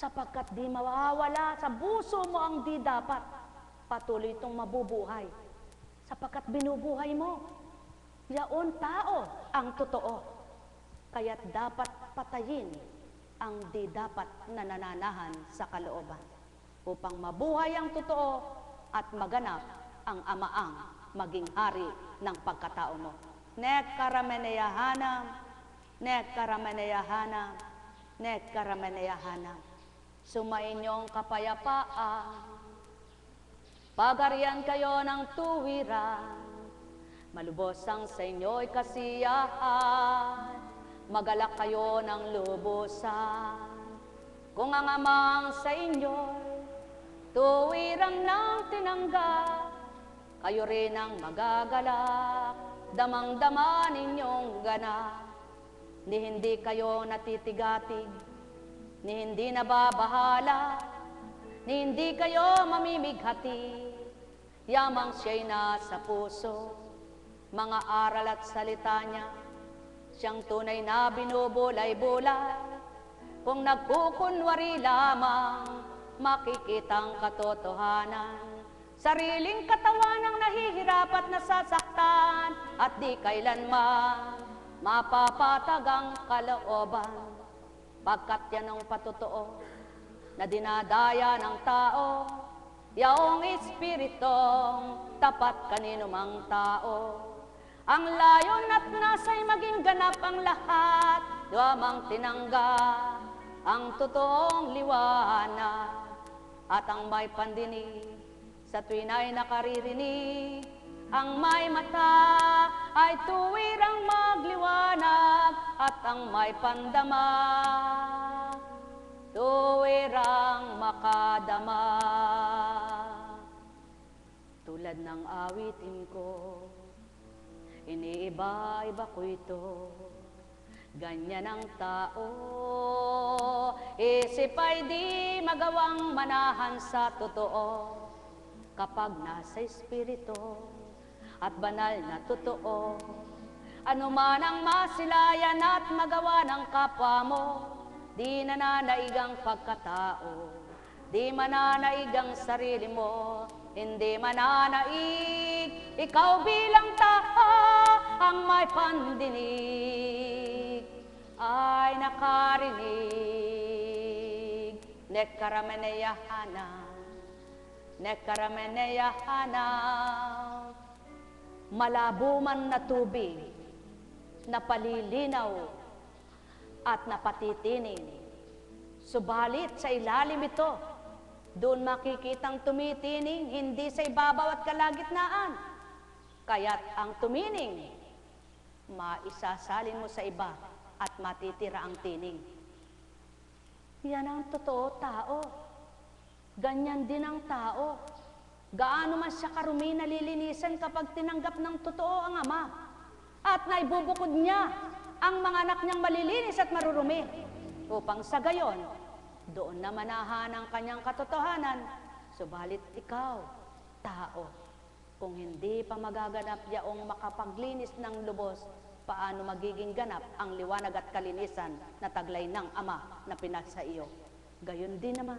sapagkat di mawawala sa puso mo ang di dapat. Patuloy itong mabubuhay, sapagkat binubuhay mo. Yaon tao ang totoo, kaya't dapat patayin ang di dapat na nananahan sa kalooban, upang mabuhay ang totoo at maganap ang amaang maging hari ng pagkatao mo. Nek karameneyahanam, nek karameneyahanam, nek karameneyahanam. Sumainyong kapayapaan, pagarian kayo ng tuwiran, malubos ang sa inyo'y kasiyahan, magalak kayo ng lubusan. Kung ang amang sa inyo'y tuwirang ng tinanggap, kayo rin ang magagalak, damang-dama ninyong ganap. Ni hindi kayo natitigatig, ni hindi nababahala, ni hindi kayo mamimighati, yamang siya'y nasa puso, mga aral at salita niya, siyang tunay na binubulay-bulay. Kung nagkukunwari lamang, makikitang katotohanan, sariling katawan ang nahihirap at nasasaktan, at di kailanman mapapatag ang kalooban, pagkat yan ang patotoo na dinadaya ng tao, yaong espiritong tapat kanino mang tao. Ang layon at nasa'y maging ganap ang lahat, duwamang tinanggap ang totoong liwanag, at ang may pandinig sa tuwin ay nakaririnig, ang may mata ay tuwirang magliwanag, at ang may pandama tuwirang makadama. Tulad ng awitin ko, iniiba-iba ko ito, ganyan ang tao, isip ay di magawang manahan sa totoo, kapag nasa espiritu at banal na totoo. Ano man ang masilayan at magawa ng kapwa mo, di nananaigang pagkatao, di mananaig ang sarili mo, hindi mananaig ikaw bilang tao. Ang may pandinig ay nakarinig. Nek karameneyahanam, nek karameneyahanam. Malabo man na tubig, napalilinaw at napatitining, subalit sa ilalim ito, doon makikitang tumitining, hindi sa ibabaw at kalagitnaan. Kaya't ang tumining, maisasalin mo sa iba at matitira ang tining. Yan ang totoo tao. Ganyan din ang tao. Gaano man siya karumi, nalilinisan kapag tinanggap ng totoo ang Ama, at naibubukod niya ang mga anak niyang malilinis at marurumi, upang sa gayon, doon na manahan ang kanyang katotohanan. Subalit ikaw, tao, kung hindi pa magaganap yaong makapaglinis ng lubos, paano magiging ganap ang liwanag at kalinisan na taglay ng Ama na pinasa iyo? Gayon din naman,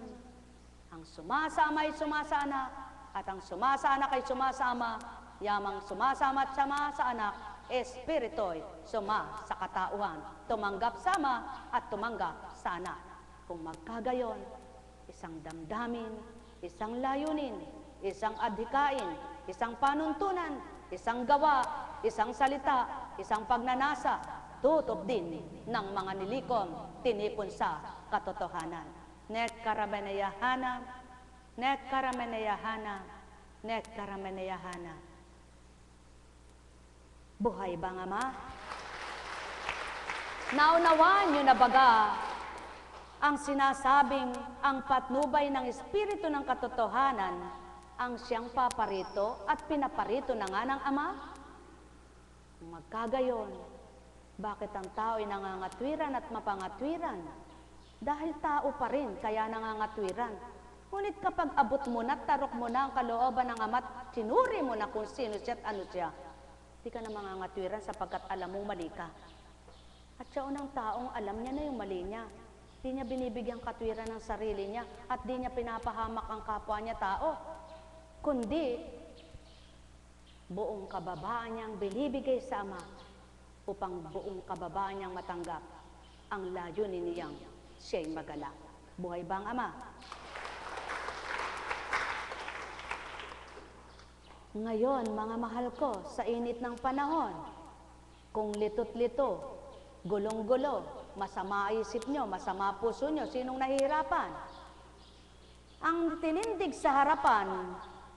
ang sumasama ay sumasana, at ang sumasaanak ay sumasama, yamang sumasama at sama sa anak, espirito'y suma sa katauhan, tumanggap sama at tumanggap sa anak. Kung magkagayon, isang damdamin, isang layunin, isang adhikain, isang panuntunan, isang gawa, isang salita, isang pagnanasa, tutup din ng mga nilikom, tinipon sa katotohanan. Nek karameneyahanam, nek karameneyahanam, nek karameneyahanam. Buhay bang Ama? Naunawaan niyo na baga ang sinasabing ang patnubay ng Espiritu ng katotohanan ang siyang paparito at pinaparito na nga ng Ama? Magkagayon, bakit ang tao ay nangangatwiran at mapangatwiran? Dahil tao pa rin, kaya nangangatwiran. Ngunit kapag abot mo na, tarok mo na ang kalooban ng Ama, sinuri mo na kung sino siya at ano siya, di ka na mangangatwiran sapagkat alam mong mali ka. At siya unang taong alam niya na yung mali niya. Di niya binibigyan katwiran ng sarili niya at di niya pinapahamak ang kapwa niya tao. Kundi, buong kababaan niyang binibigay sa Ama upang buong kababaan niyang matanggap ang layunin niyang siya'y magalak. Buhay ba ang Ama? Ngayon, mga mahal ko, sa init ng panahon, kung litot-lito, gulong-gulo, masama isip nyo, masama puso nyo, sinong nahihirapan? Ang tinindig sa harapan,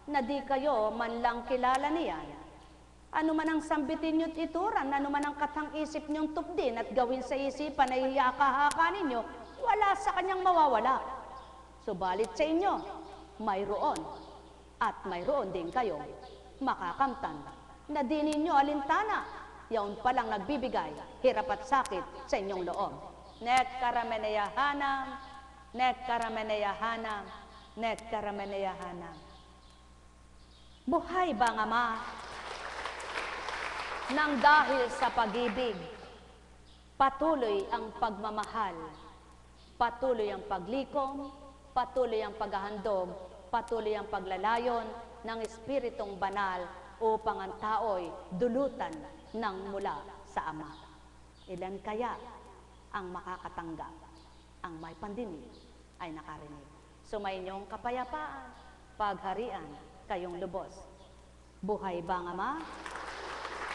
na di kayo man lang kilala niyan, ano man ang sambitin nyo't ituran, ano man ang katang isip nyong tupdin at gawin sa isipan na ihaka-haka ninyo, wala sa kanyang mawawala. Subalit sa inyo, mayroon at mayroon din kayong makakamtan na di ninyo alintana, yaon palang nagbibigay hirap at sakit sa inyong loob. Nek karameneyahanam, nek karameneyahanam, nek karameneyahanam. Buhay ba ang Ama? Nang dahil sa pag-ibig, patuloy ang pagmamahal, patuloy ang paglikom, patuloy ang paghahandog, patuloy ang paglalayon ng Espiritong Banal upang ang tao'y dulutan ng mula sa Ama. Ilan kaya ang makakatanggap? Ang may pandinig ay nakarinig. Sumainyong kapayapaan, pagharian, kayong lubos. Buhay ba ang Ama?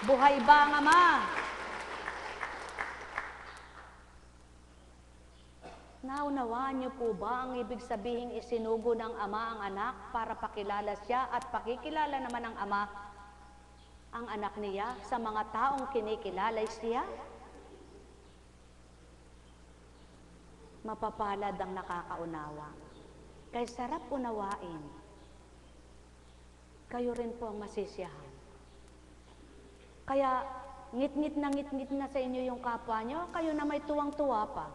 Buhay ba ang Ama? Naunawaan niyo po ba ang ibig sabihing isinugo ng Ama ang anak para pakilala siya at pakikilala naman ng Ama ang anak niya sa mga taong kinikilala siya? Mapapalad ang nakakaunawa. Kay sarap unawain, kayo rin po ang masisiyahan. Kaya ngit-ngit na sa inyo yung kapwa nyo, kayo na may tuwang-tuwa pa.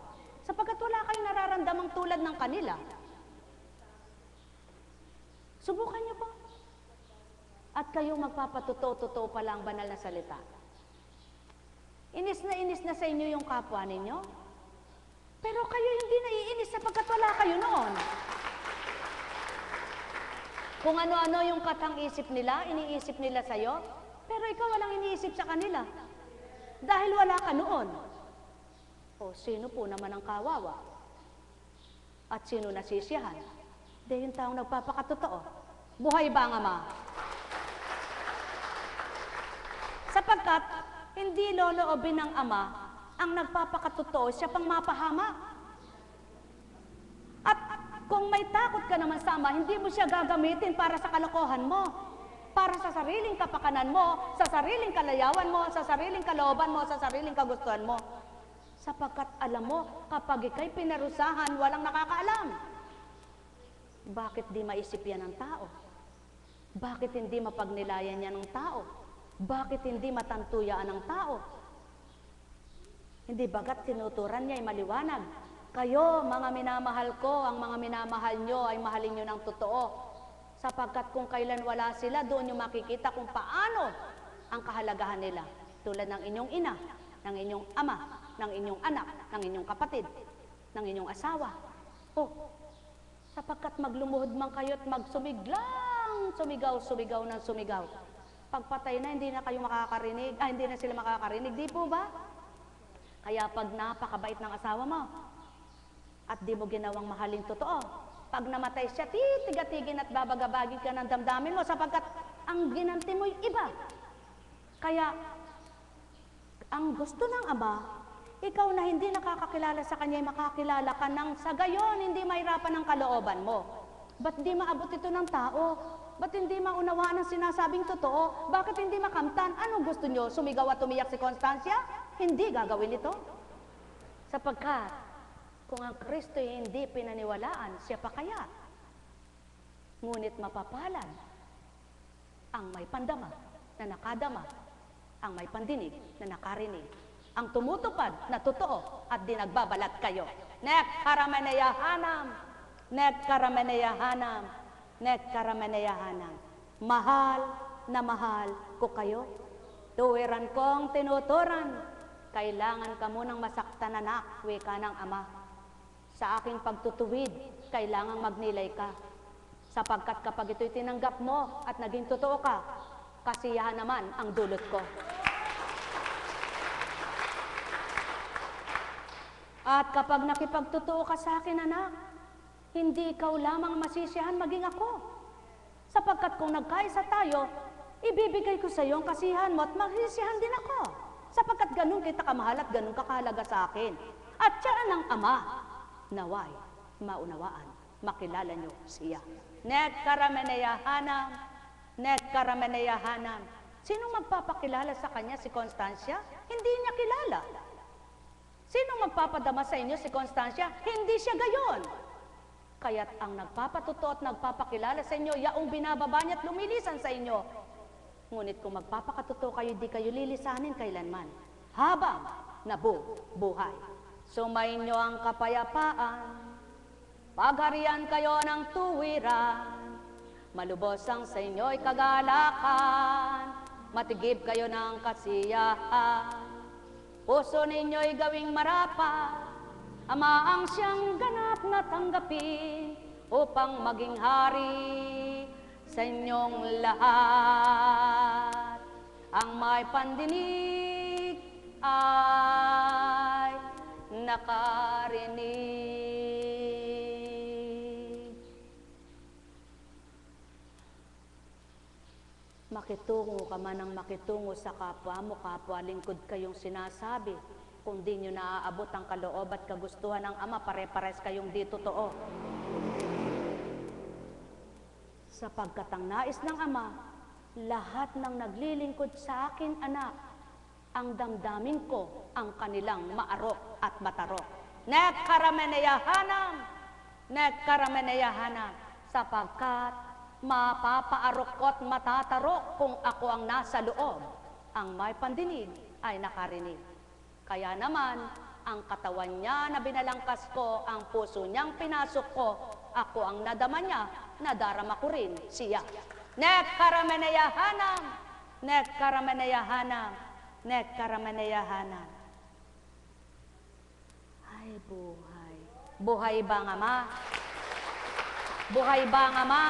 Sapagkat wala kayong nararamdamang tulad ng kanila. Subukan nyo po. At kayo magpapatotoo-totoo pala ang banal na salita. Inis na sa inyo yung kapwa ninyo. Pero kayo hindi naiinis sapagkat wala kayo noon. Kung ano-ano yung katang isip nila, iniisip nila sa'yo, pero ikaw walang iniisip sa kanila. Dahil wala ka noon. O sino po naman ang kawawa? At sino nasisiyahan? Di yung taong nagpapakatotoo. Buhay ba ang Ama? Sapagkat hindi loloobin ng Ama ang nagpapakatotoo, siya pang mapahamak. At kung may takot ka naman sa Ama, hindi mo siya gagamitin para sa kalokohan mo, para sa sariling kapakanan mo, sa sariling kalayawan mo, sa sariling kalooban mo, sa sariling kagustuhan mo. Sapagkat alam mo, kapag ika'y pinarusahan, walang nakakaalam. Bakit di maisip yan ng tao? Bakit hindi mapagnilayan yan ng tao? Bakit hindi matantuyaan ng tao? Hindi bagat tinuturan niya ay maliwanag. Kayo, mga minamahal ko, ang mga minamahal nyo ay mahalin nyo ng totoo. Sapagkat kung kailan wala sila, doon nyo makikita kung paano ang kahalagahan nila. Tulad ng inyong ina, ng inyong ama, ng inyong anak, ng inyong kapatid, ng inyong asawa. Oh, sapagkat maglumuhod man kayo at magsumiglang, sumigaw ng sumigaw. Pagpatay na, hindi na kayo makakarinig, hindi na sila makakarinig, di po ba? Kaya pag napakabait ng asawa mo, at di mo ginawang mahaling totoo, pag namatay siya, titigatigin at babagabagin ka ng damdamin mo, sapagkat ang ginanti mo'y iba. Kaya, ang gusto ng Ama, ikaw na hindi nakakakilala sa Kanya, makakilala ka nang sa gayon, hindi mahirapan ang kalooban mo. Ba't di maabot ito ng tao? Ba't hindi maunawaan ang sinasabing totoo? Bakit hindi makamtan? Anong gusto nyo? Sumigaw at umiyak si Constancia? Hindi gagawin ito. Sapagkat, kung ang Kristo'y hindi pinaniwalaan, siya pa kaya. Ngunit mapapalad ang may pandama na nakadama, ang may pandinig na nakarinig, ang tumutupad na totoo at di nagbabalat kayo. Nek karameneyahanam, nek karameneyahanam, nek karameneyahanam. Mahal na mahal ko kayo. Tuwiran kong tinuturan. Kailangan ka munang masaktan, anak, wika ng Ama. Sa aking pagtutuwid, kailangang magnilay ka. Sapagkat kapag ito'y tinanggap mo at naging totoo ka, kasiyahan naman ang dulot ko. At kapag nakipagtotoo ka sa akin, anak, hindi ikaw lamang masisiyahan maging ako. Sapagkat kung nagkaisa tayo, ibibigay ko sa iyo ang kasiyahan mo at masisiyahan din ako. Sapagkat ganun kita kamahal at ganun kakahalaga sa akin. At siya ng Ama, naway, maunawaan, makilala niyo siya. Nekkarameneyahanam, nekkarameneyahanam. Sinong magpapakilala sa kanya si Constancia? Hindi niya kilala. Sinong magpapadama sa inyo si Constancia? Hindi siya gayon. Kaya't ang nagpapatuto at nagpapakilala sa inyo, yaong binababa niya at lumilisan sa inyo. Ngunit kung magpapakatuto kayo, di kayo lilisanin kailanman. Habang nabubuhay. Sumayin niyo ang kapayapaan, pagharian kayo ng tuwiran, malubos ang sa inyo'y kagalakan, matigib kayo ng kasiyahan. Puso ninyo'y gawing marapat, Ama ang siyang ganap na tanggapin, upang maging hari sa inyong lahat. Ang may pandinig ay nakarinig. Makitungo ka man ang makitungo sa kapwa mo, kapwa lingkod kayong sinasabi. Kung di nyo naaabot ang kaloob at kagustuhan ng Ama, pare-pares kayong di totoo. Sapagkat ang nais ng Ama, lahat ng naglilingkod sa akin, anak, ang damdamin ko ang kanilang maarok at matarok. Nekkarameneyahanam, nekkarameneyahanam, sapagkat mapapaarok ko at matatarok kung ako ang nasa loob. Ang may pandinig ay nakarinig. Kaya naman, ang katawan niya na binalangkas ko, ang puso niyang pinasok ko, ako ang nadama niya, nadarama ko rin siya. Nekkarameneyahanam, nekkarameneyahanam, nekkarameneyahanam. Ay, buhay. Buhay ba ang Ama? Buhay ba ang Ama?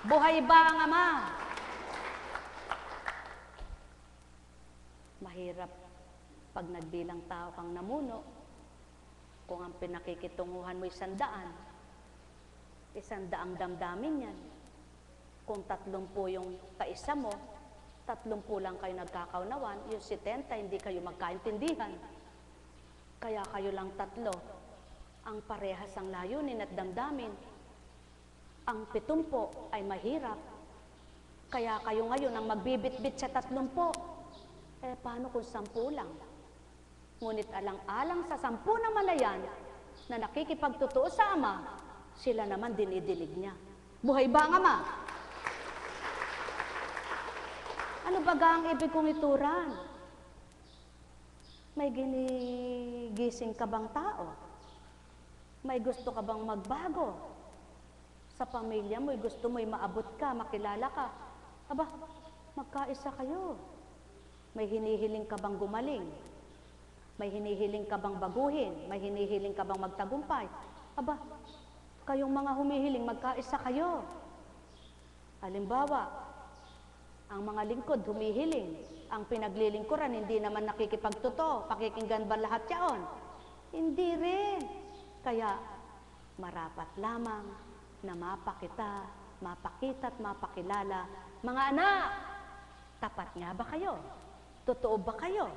Buhay ba ang Ama? Mahirap pag nagbilang tao kang namuno, kung ang pinakikitunguhan mo 100, 100 damdamin yan. Kung 30 yung kaisa mo, 30 lang kayo nagkakaunawan, yung 70 hindi kayo magkaintindihan. Kaya kayo lang 3 ang parehas ang layunin at damdamin. Ang 70 ay mahirap. Kaya kayo ngayon ang magbibit-bit sa 30. Eh, paano kung 10 lang? Ngunit alang-alang sa 10 naman na yan, na nakikipagtotoo sa Ama, sila naman dinidinig niya. Buhay ba ang Ama? Ano baga ang ibig kong ituran? May ginigising ka bang tao? May gusto ka bang magbago? Sa pamilya mo, gusto mo'y maabot ka, makilala ka. Aba, magkaisa kayo. May hinihiling ka bang gumaling? May hinihiling ka bang baguhin? May hinihiling ka bang magtagumpay? Aba, kayong mga humihiling, magkaisa kayo. Halimbawa, ang mga lingkod humihiling. Ang pinaglilingkuran, hindi naman nakikipagtotoo. Pakikinggan ba lahat yaon? Hindi rin. Kaya, marapat lamang na mapakita at mapakilala. Mga anak, tapat nga ba kayo? Totoo ba kayo?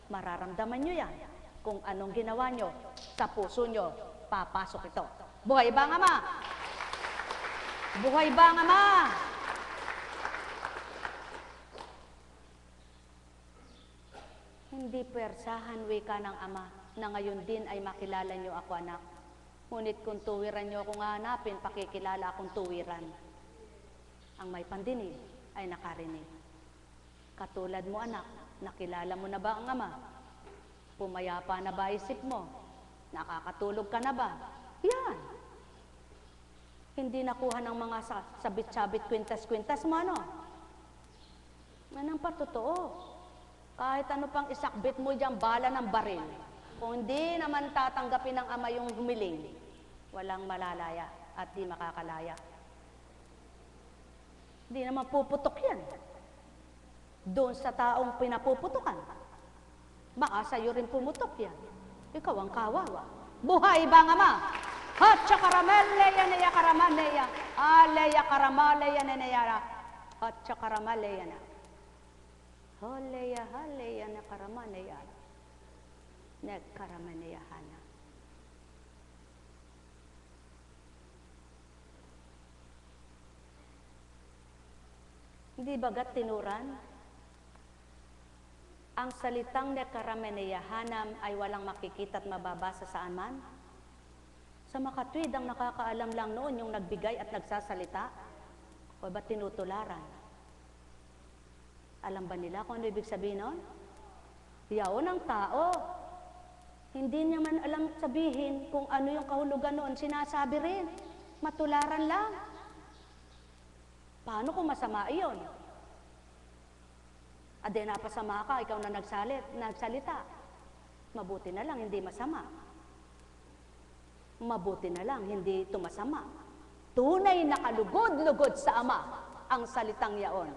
Mararamdaman nyo yan. Kung anong ginawa nyo, sa puso nyo, papasok ito. Buhay ba ang Ama? Buhay ba ang Ama? Hindi persahan wika ng Ama na ngayon din ay makilala nyo ako, anak. Ngunit kung tuwiran nyo akong hanapin, pakikilala akong tuwiran. Ang may pandinig ay nakarinig. Katulad mo, anak, nakilala mo na ba ang Ama? Pumayapa na ba isip mo? Nakakatulog ka na ba? Yan. Hindi nakuha ng mga sabit-sabit, kwintas-kwintas mo, ano? Manang patotoo. Kahit ano pang isakbit mo dyan, bala ng baril. Kung hindi naman tatanggapin ng ama yung humiling, walang malalaya at di makakalaya. Hindi naman puputok yan. Doon sa taong pinapuputukan. Baka sa'yo rin pumutok yan. Ikaw ang kawawa. Buhay ba ang ama? Hatsa karamaleya neya karamaneya. Aleya karamaleya neya. Hatsa karamaleya na. Haleya na karamaneya. Nek karamaneya hana. Hindi bagat tinuran? Ang salitang nekarameneyahanam ay walang makikita at mababasa saan man? Sa makatwid ang nakakaalam lang noon yung nagbigay at nagsasalita? O ba tinutularan? Alam ba nila kung ano ibig sabihin noon? Yaon ang tao. Hindi niya man alam sabihin kung ano yung kahulugan noon, sinasabi rin. Matularan lang. Paano kung masama iyon? Ade napasama ka, ikaw na nagsalita. Mabuti na lang, hindi masama. Mabuti na lang, hindi ito masama. Tunay na kalugod-lugod sa Ama ang salitang yaon.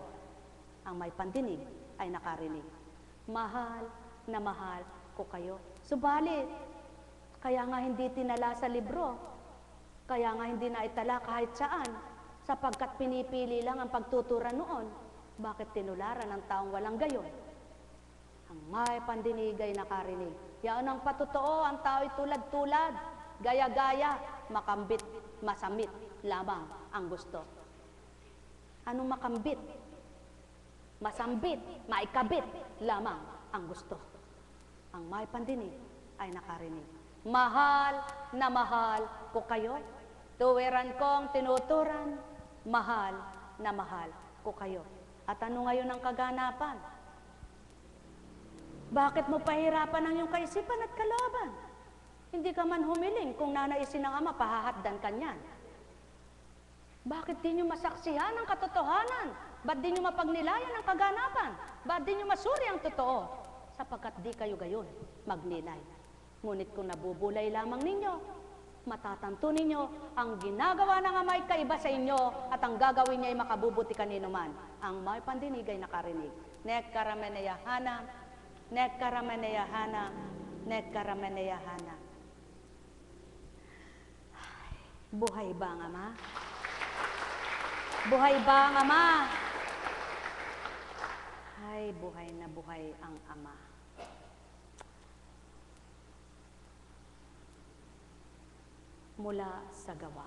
Ang may pandinig ay nakarinig. Mahal na mahal ko kayo. Subalit, kaya nga hindi tinala sa libro. Kaya nga hindi naitala kahit saan. Sapagkat pinipili lang ang pagtuturan noon. Bakit tinularan ng taong walang gayon? Ang may pandinig ay nakarinig. Yan ang patotoo, ang tao'y tulad-tulad, gaya-gaya, makambit, masamit, lamang ang gusto. Anong makambit? Masambit, maikabit, lamang ang gusto. Ang may pandinig ay nakarinig. Mahal na mahal ko kayo. Tuwiran kong tinuturan, mahal na mahal ko kayo. At ano ngayon ang kaganapan? Bakit mo pahirapan ang iyong kaisipan at kalooban? Hindi ka man humiling kung nanaisin ng Ama, pahahatdan ka niyan. Bakit di nyo masaksihan ang katotohanan? Ba't di nyo mapagnilayan ang kaganapan? Ba't di nyo masuri ang totoo? Sapagkat di kayo gayon magnilay. Ngunit kung nabubulay lamang ninyo, matatanto ninyo ang ginagawa ng Ama ay kaiba sa inyo at ang gagawin niya ay makabubuti kanino man. Ang may pandinig ay nakarinig. Nek karameneyahana, nek karameneyahana, nek karameneyahana. Buhay ba ang Ama? Buhay ba ang Ama? Ay, buhay na buhay ang Ama. Mula sa gawa.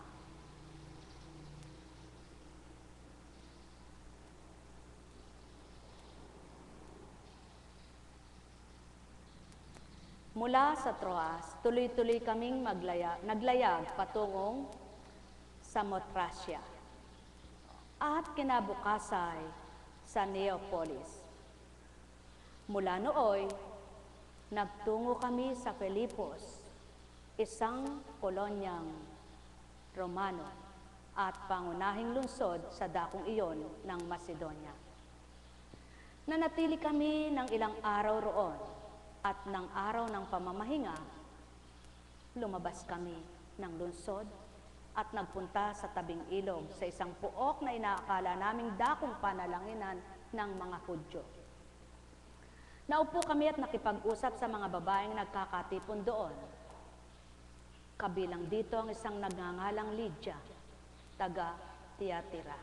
Mula sa Troas, tuloy-tuloy kaming naglayag patungong Samotracia at kinabukasay sa Neapolis. Mula nooy, nagtungo kami sa Filipos, isang kolonyang Romano at pangunahing lungsod sa dakong iyon ng Macedonia. Nanatili kami ng ilang araw roon at ng araw ng pamamahinga, lumabas kami ng lungsod at nagpunta sa tabing ilog sa isang puok na inaakala naming dakong panalanginan ng mga Hudyo. Naupo kami at nakipag-usap sa mga babaeng nagkakatipon doon. Kabilang dito ang isang nagngangalang Lydia, taga Tiatira,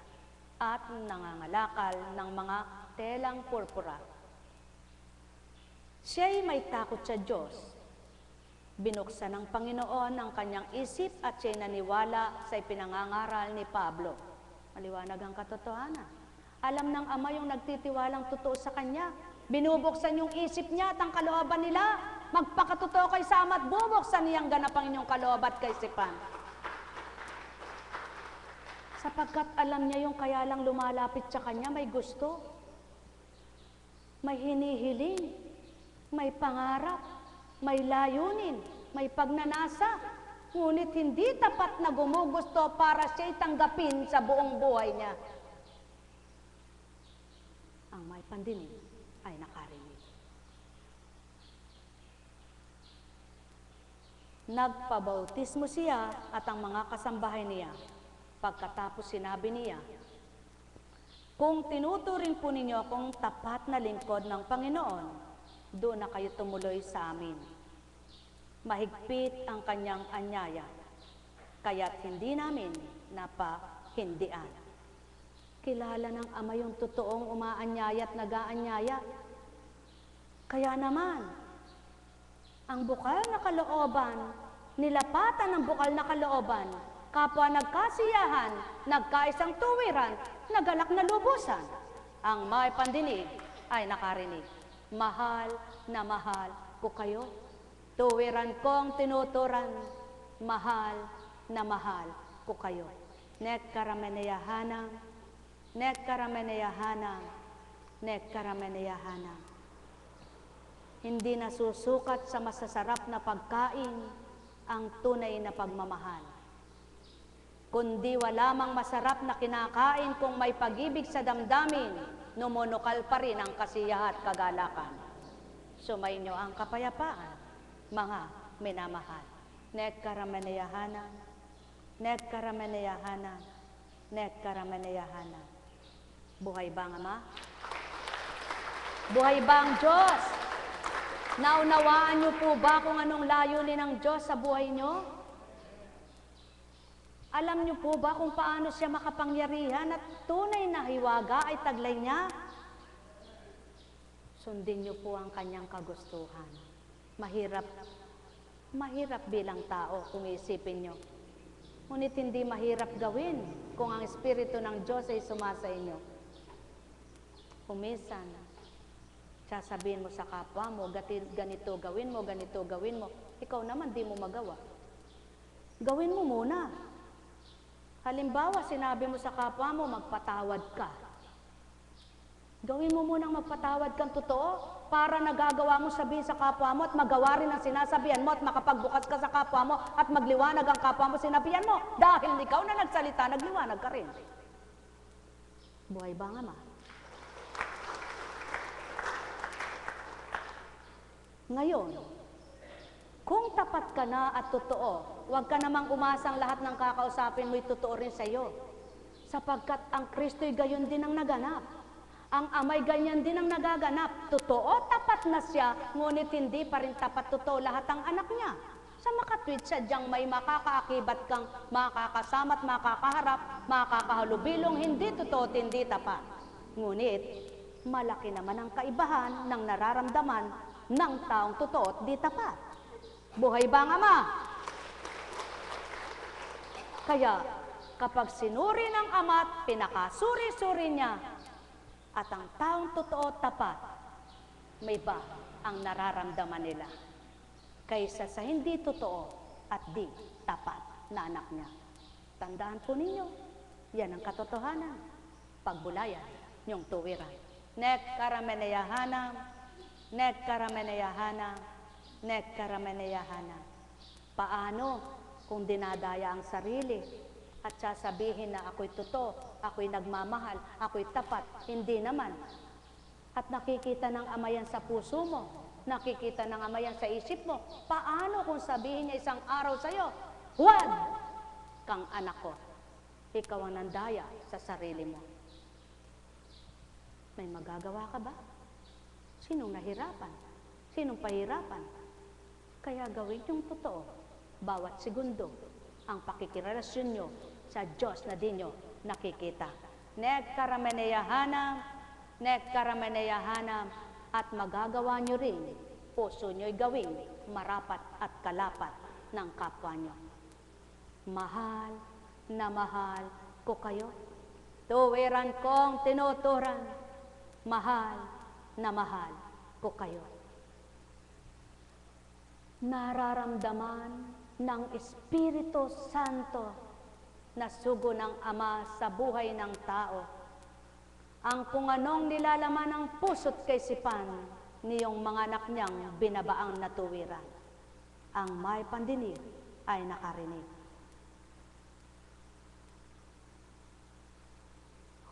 at nangangalakal ng mga telang purpura. Siya'y may takot sa Diyos. Binuksan ng Panginoon ang kanyang isip at siya'y naniwala sa ipinangangaral ni Pablo. Maliwanag ang katotohanan. Alam ng Ama yung nagtitiwalang totoo sa kanya. Binubuksan yung isip niya at ang kalooban nila. Magpakatotoo kay sa Ama at bubuksan niyang ganap ang inyong kalooban at kaisipan. Sapagkat alam niya yung kaya lang lumalapit sa kanya, may gusto, may hinihiling, may pangarap, may layunin, may pagnanasa, ngunit hindi tapat na gumugusto para siya'y tanggapin sa buong buhay niya. Ang may pandinig ay nakarinig. Nagpabautismo siya at ang mga kasambahay niya. Pagkatapos sinabi niya, kung tinuturing po ninyo akong tapat na lingkod ng Panginoon, doon na kayo tumuloy sa amin. Mahigpit ang kanyang anyaya, kaya't hindi namin napahindian. Kilala ng Ama yung totoong umaanyaya at nag-aanyaya. Kaya naman, ang bukal na kalooban, nilapatan ng bukal na kalooban, kapwa nagkasiyahan, nagkaisang tuwiran, nagalak na lubusan. Ang may pandinig ay nakarinig. Mahal ko kayo. Tuwiran kong tinuturan, mahal ko kayo. Nek karameneyahanang, nek karameneyahanang, nek karameneyahanang. Hindi nasusukat sa masasarap na pagkain ang tunay na pagmamahal. Kundi wala mang masarap na kinakain kung may pag-ibig sa damdamin, numunukal pa rin ang kasiyahan at kagalakan. Sumainyo ang kapayapaan, mga minamahal. Nek karameneyahanang, nek karameneyahanang, nek karameneyahanang. Buhay ba ang Ama? Buhay ba ang Diyos? Naunawaan niyo po ba kung anong layunin ng Diyos sa buhay niyo? Alam niyo po ba kung paano siya makapangyarihan at tunay na hiwaga ay taglay niya? Sundin niyo po ang kanyang kagustuhan. Mahirap bilang tao kung isipin niyo. Ngunit hindi mahirap gawin kung ang Espiritu ng Diyos ay sumasa inyo. Kumisan, sasabihin mo sa kapwa mo, ganito gawin mo, ganito gawin mo. Ikaw naman di mo magawa. Gawin mo muna. Halimbawa, sinabi mo sa kapwa mo, magpatawad ka. Gawin mo munang magpatawad kang totoo para nagagawa mo sabihin sa kapwa mo at magawa rin ang sinasabihan mo at makapagbukas ka sa kapwa mo at magliwanag ang kapwa mo sinabihan mo. Dahil ikaw na nagsalita, nagliwanag ka rin. Buhay ba nga, Ma? Ngayon, kung tapat ka na at totoo, huwag ka namang umasang lahat ng kakausapin mo'y totoo rin sa iyo. Sapagkat ang Kristo'y gayon din ang naganap. Ang Ama'y ganyan din ang nagaganap. Totoo, tapat na siya, ngunit hindi pa rin tapat totoo lahat ang anak niya. Sa makatwid, sadyang may makakaakibat kang makakasama at makakaharap, makakahalubilong, hindi totoo at hindi tapat. Ngunit, malaki naman ang kaibahan ng nararamdaman ng taong totoo at di tapat. Buhay ba ang Ama? Kaya, kapag sinuri ng Ama at pinakasuri-suri niya, at ang taong totoo tapat, may ba ang nararamdaman nila kaysa sa hindi totoo at di tapat na anak niya. Tandaan po ninyo, yan ang katotohanan. Pagbulayan niyong tuwiran. Nek karameneyahanam, nek karameneyahanam, nek karameneyahanam. Paano kung dinadaya ang sarili at sasabihin na ako'y totoo, ako'y nagmamahal, ako'y tapat, hindi naman. At nakikita ng Ama yan sa puso mo, nakikita ng Ama yan sa isip mo. Paano kung sabihin niya isang araw sa'yo, huwag kang anak ko, ikaw ang nandaya sa sarili mo. May magagawa ka ba? Sinong nahirapan? Sinong pahirapan? Kaya gawin yung totoo, bawat segundo, ang pakikirelasyon nyo sa Diyos na di nyo nakikita. Nek karameneyahanam, nek karameneyahanam, at magagawa nyo rin, puso nyo'y gawing marapat at kalapat ng kapwa nyo. Mahal na mahal ko kayo. Tuwiran kong tinuturan, mahal na mahal ko kayo. Nararamdaman ng Espiritu Santo na sugo ng Ama sa buhay ng tao. Ang kung anong nilalaman ng puso't kaisipan niyong mga anak niyang binabaang natuwiran. Ang may pandinig ay nakarinig.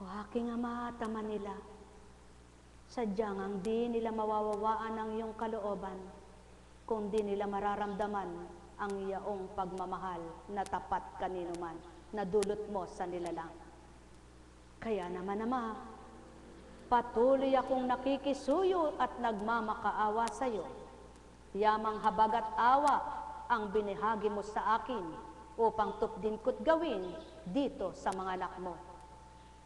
O aking Ama, Ama nila, sadyang ang di nila mawawawaan ang iyong kalooban, kung di nila mararamdaman ang iyaong pagmamahal na tapat kanino man, na dulot mo sa nilalang. Kaya naman, Ama, patuloy akong nakikisuyo at nagmamakaawa sa iyo. Yamang habag at awa ang binahagi mo sa akin upang tupdin ko't gawin dito sa mga anak mo.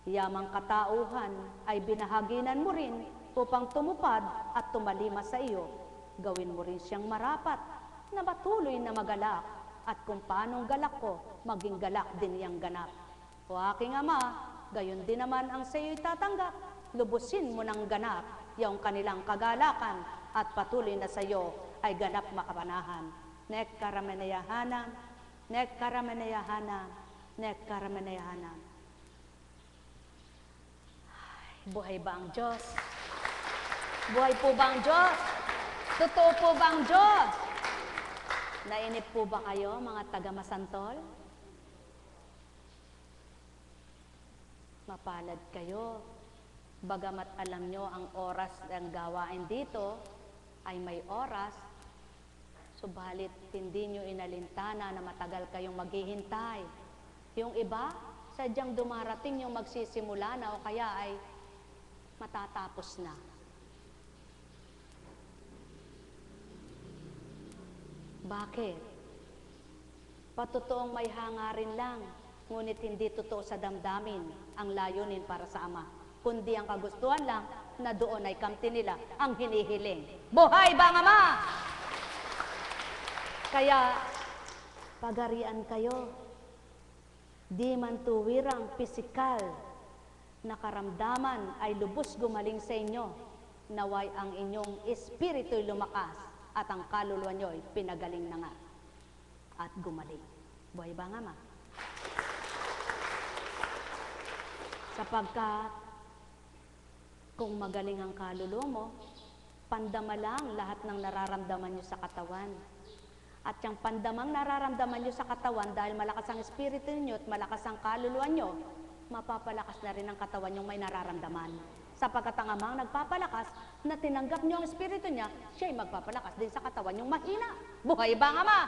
Yamang katauhan ay binahaginan mo rin upang tumupad at tumalima sa iyo. Gawin mo rin siyang marapat na patuloy na magalak, at kung paanong galak ko, maging galak din iyang ganap. O aking Ama, gayon din naman ang sa iyo'y tatanggap. Lubusin mo ng ganap yung kanilang kagalakan, at patuloy na sa iyo ay ganap makapanahan. Nek karamenayahanam, nek karamenayahanam, nek karamenayahanam. Buhay ba ang Diyos? Buhay po ba ang Diyos? Totoo po ba ang Diyos? Nainip po ba kayo, mga taga-Masantol? Mapalad kayo. Bagamat alam nyo ang oras ng gawain dito ay may oras, subalit hindi nyo inalintana na matagal kayong maghihintay. Yung iba, sadyang dumarating yung magsisimula na o kaya ay matatapos na. Bakit? Patotoong may hangarin lang, ngunit hindi totoo sa damdamin ang layunin para sa Ama, kundi ang kagustuhan lang na doon ay kamti nila ang hinihiling. Buhay ba ang Ama? Kaya, pagarian kayo. Di man tuwirang pisikal na karamdaman ay lubos gumaling sa inyo, naway ang inyong espiritu'y lumakas at ang kaluluwa nyo'y pinagaling na nga at gumaling. Buhay ba ang Ama? Sapagkat kung magaling ang kaluluwa mo, pandama lang lahat ng nararamdaman nyo sa katawan. At yung pandamang nararamdaman nyo sa katawan, dahil malakas ang espiritu nyo at malakas ang kaluluwa nyo, mapapalakas na rin ang katawan yung may nararamdaman. Sapagkat ang Amang nagpapalakas, na tinanggap nyo ang espiritu niya, siya'y magpapalakas din sa katawan yung mahina. Buhay ba ang Ama?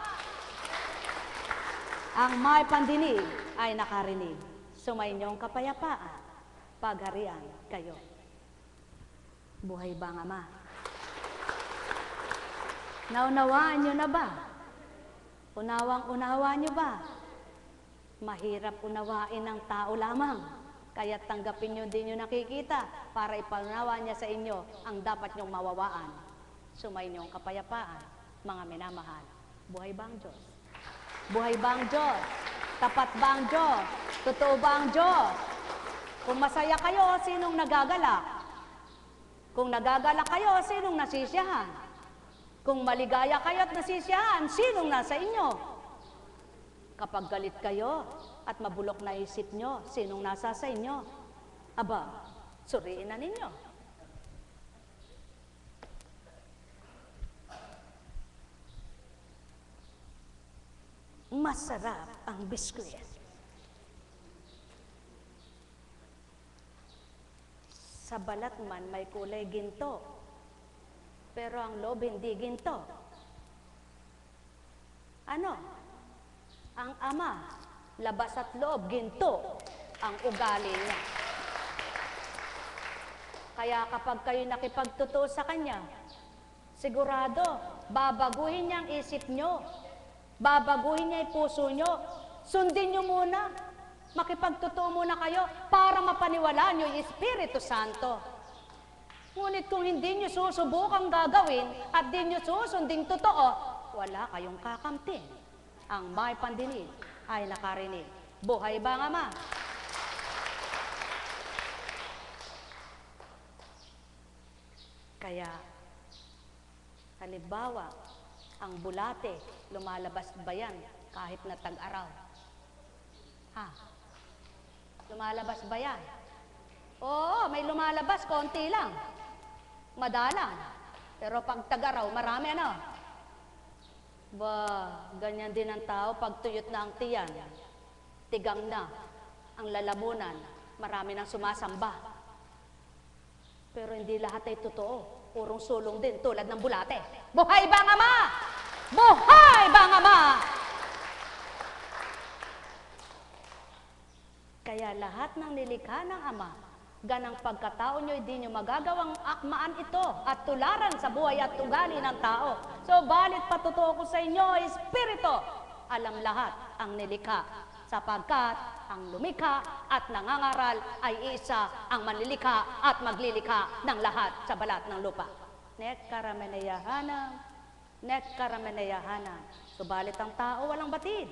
Ang may pandinig ay nakarinig. Sumayinyong kapayapaan, pagharian kayo. Buhay ba ang Ama? Naunawaan nyo na ba? Unawang-unawa nyo ba? Mahirap unawain ng tao lamang, kaya tanggapin nyo din yung nakikita para ipaunawa niya sa inyo ang dapat nyong mawawaan. Sumayinyong kapayapaan, mga minamahal. Buhay ba ang Diyos? Buhay ba ang Diyos? Tapat ba ang Diyos? Totoo ba ang Diyos? Kung masaya kayo, sinong nagagalak? Kung nagagalak kayo, sinong nasisiyahan? Kung maligaya kayo at nasisiyahan, sinong nasa inyo? Kapag galit kayo at mabulok na isip nyo, sinong nasa sa inyo? Aba, suriin na ninyo. Masarap ang biskwit. Sa balat man may kulay ginto, pero ang loob hindi ginto. Ano? Ang Ama, labas at loob, ginto ang ugali niya. Kaya kapag kayo nakipagtotoo sa Kanya, sigurado, babaguhin niya ang isip nyo. Babaguhin niya yung puso nyo. Sundin nyo muna. Makipagtotoo muna kayo para mapaniwalaan nyo yung Espiritu Santo. Ngunit kung hindi nyo susubukang gagawin at di nyo susunding totoo, wala kayong kakamtin. Ang may pandinig ay nakarinig. Buhay ba ang Ama? Kaya, halimbawa, ang bulate, lumalabas ba yan kahit na tag-araw? Ha? Lumalabas ba yan? Oo, may lumalabas, konti lang. Madalang. Pero pag tag-araw, marami ano? Ba, ganyan din ang tao pag tuyot na ang tiyan. Tigang na ang lalamunan. Marami nang sumasamba. Pero hindi lahat ay totoo. Purong sulong din, tulad ng bulate. Buhay ba ang Ama? Buhay bang Ama? Kaya lahat ng nilikha ng Ama, ganang pagkatao nyo, hindi nyo magagawang akmaan ito at tularan sa buhay at ugali ng tao. So, balit patutuo ko sa inyo, Espiritu, alam lahat ang nilikha, sapagkat ang lumikha at nangangaral ay isa ang manlilikha at maglilikha ng lahat sa balat ng lupa. Nek karameneyahanam, nek karameneyahanam. Subalit ang tao walang batid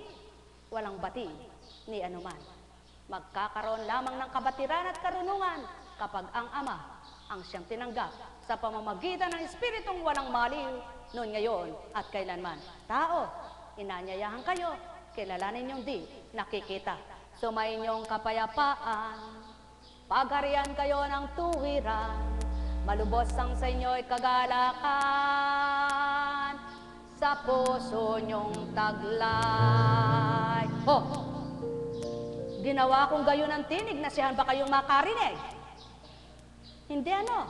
ni anuman. Magkakaroon lamang ng kabatiran at karunungan kapag ang Ama ang siyang tinanggap sa pamamagitan ng Espiritong walang maliw noon, ngayon at kailanman. Tao, inanyayahan kayo, kilalanin niyong di nakikita. Sumayin niyong kapayapaan, pagharian kayo ng tuwiran, malubos ang sa inyo'y kagalakan, sa puso niyong taglay. Ginawa kong gayon ang tinig, nasiyahan ba kayong makarinig? Hindi ano.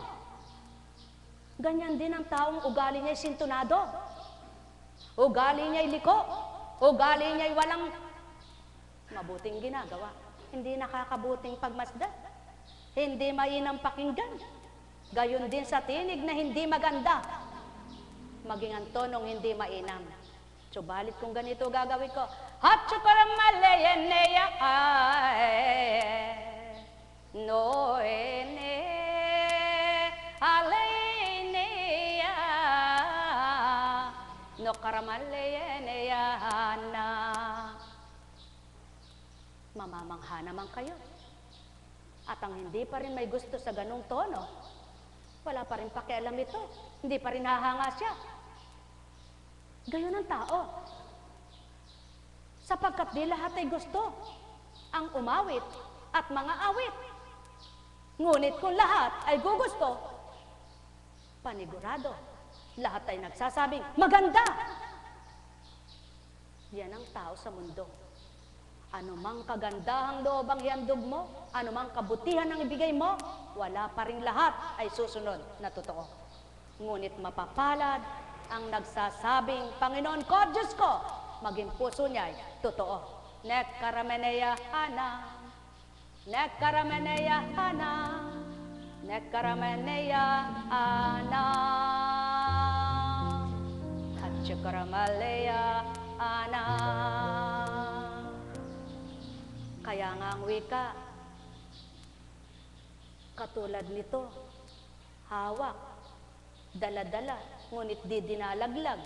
Ganyan din ang taong ugali niya'y sintunado. Ugali niya'y liko. Ugali niya'y walang mabuting ginagawa. Hindi nakakabuting pagmasdan. Hindi mainam pakinggan. Gayon din sa tinig na hindi maganda. Maging ang tonong hindi mainam. Subalit kung ganito gagawin ko, Hatsukaramaleyeneya noene aleneya no karamaleyeneya na. Mamamangha naman kayo. At ang hindi pa rin may gusto sa ganong tono, wala pa rin pakialam ito. Hindi pa rin hahanga siya. Gayon ang tao. Sapagkat di lahat ay gusto ang umawit at mga awit. Ngunit kung lahat ay gugusto, panigurado, lahat ay nagsasabing, maganda! Yan ang tao sa mundo. Anumang kagandahang loob ang ihandog mo, anumang kabutihan ang ibigay mo, wala pa rin lahat ay susunod na totoo. Ngunit mapapalad ang nagsasabing, Panginoon ko, Diyos ko, maging puso niya'y totoo. Nek karameneya hana, nek karameneya hana, nek karameneya hana, at karamaleya hana. Kaya nga ang wika, katulad nito, hawak, dala-dala, ngunit di dinalaglag.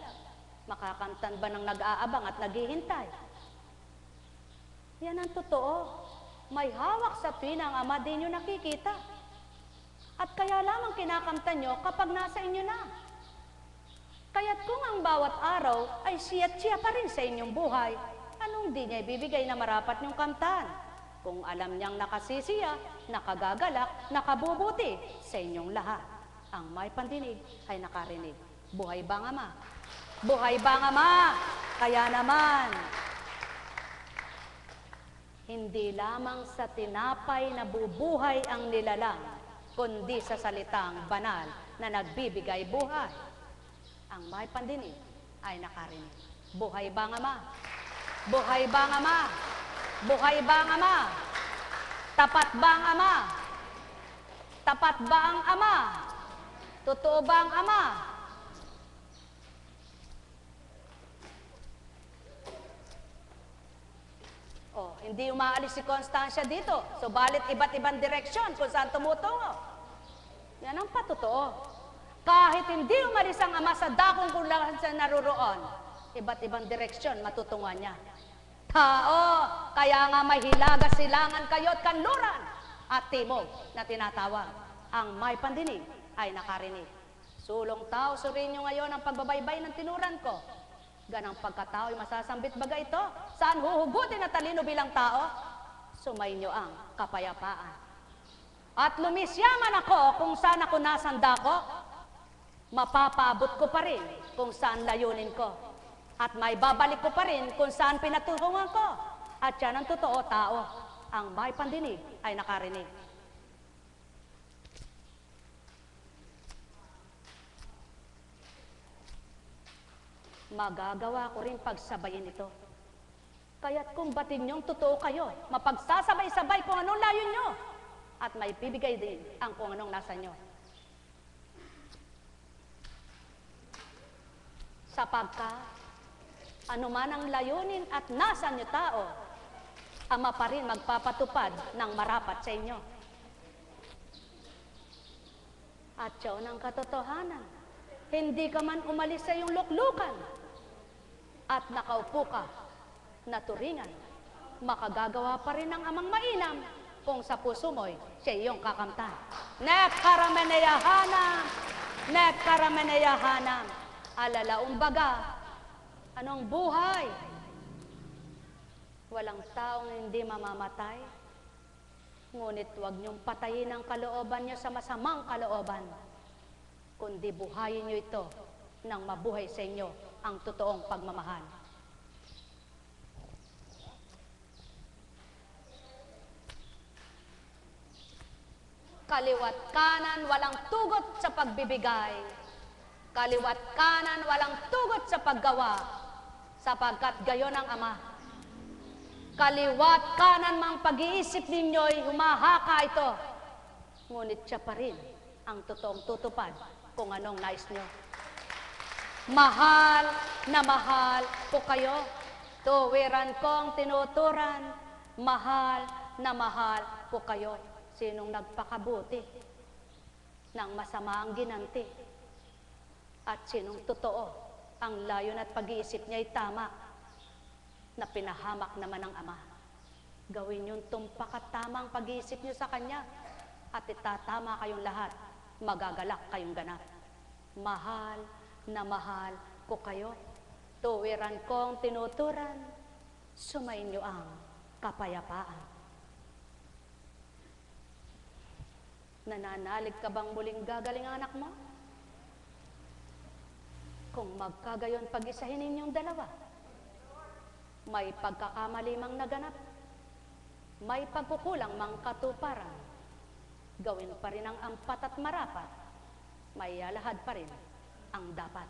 Makakantan ba ng nag-aabang at naghihintay? Yan ang totoo. May hawak sa tuwina ang Ama, di nyo nakikita. At kaya lamang kinakamtan nyo kapag nasa inyo na. Kaya't kung ang bawat araw ay siya't siya pa rin sa inyong buhay, anong di niya ibibigay na marapat niyong kamtan? Kung alam niyang nakasisiya, nakagagalak, nakabubuti sa inyong lahat. Ang may pandinig ay nakarinig. Buhay ba ang Ama? Buhay ba ang Ama? Kaya naman, hindi lamang sa tinapay na bubuhay ang nilalang, kundi sa salitang banal na nagbibigay buhay. Ang may pandinig ay nakarinig. Buhay ba ang Ama? Buhay ba ang Ama? Buhay ba ang Ama? Tapat ba ang Ama? Tapat ba ang Ama? Totoo ba ang Ama? Hindi umaalis si Constancia dito. So, balit iba't ibang direksyon kung saan tumutungo. Yan ang patotoo. Kahit hindi umalis ang Ama sa dakong kung lang siya naruroon, iba't ibang direksyon matutunguhan niya. Tao, kaya nga may hilaga, silangan kayo at kanluran at timog na tinatawag. Ang may pandinig ay nakarinig. Sulong tao, suriin nyo ngayon ang pagbabaybay ng tinuran ko. Ganang pagkatao ay masasambit baga ito? Saan huhugutin na talino bilang tao? Sumayin nyo ang kapayapaan. At lumisyaman ako kung saan ako nasanda ko, mapapaabot ko pa rin kung saan layunin ko. At may babalik ko pa rin kung saan pinatutungan ko. At yan ang totoo tao. Ang may pandinig ay nakarinig. magagawa ko rin pagsabayin ito. Kaya't kung batid niyong totoo kayo, mapagsasabay-sabay kung anong layo niyo, at may bibigay din ang kung anong nasa niyo. Sapagkat anuman ang layunin at nasa niyo tao, Ama pa rin magpapatupad ng marapat sa inyo. At yun ang katotohanan. Hindi ka man umalis sa iyong luklukan at nakaupo ka na turingan, makagagawa pa rin ng amang mainam kung sa puso mo'y siya iyong kakamtan. Nekkarameneyahanam, alalaumbaga, anong buhay? Walang taong hindi mamamatay, ngunit huwag niyong patayin ang kalooban niyo sa masamang kalooban, kundi buhayin niyo ito nang mabuhay sa inyo ang totoong pagmamahal. Kaliwat kanan walang tugot sa pagbibigay, kaliwat kanan walang tugot sa paggawa, sapagkat gayon ang Ama. Kaliwat kanan mang pag-iisip ninyo'y humahaka ito, ngunit siya pa rin ang totoong tutupad kung anong nais nyo. Mahal na mahal ko kayo, tuwiran kong tinuturan, mahal na mahal ko kayo. Sinong nagpakabuti ng masama ang ginanti, at sinong totoo ang layon at pag-iisip niya'y tama, na pinahamak naman ng Ama. Gawin yung tumpak at tamang pag-iisip niyo sa Kanya, at itatama kayong lahat, magagalak kayong ganap. Mahal na mahal ko kayo, tuwiran kong tinuturan, sumayin niyo ang kapayapaan. Nananalig ka bang muling gagaling ang anak mo? Kung magkagayon pag-isahin ninyong dalawa, may pagkakamali mang naganap, may pagkukulang mang katuparan, gawin pa rin ang ampat at marapat, may alahad pa rin ang dapat.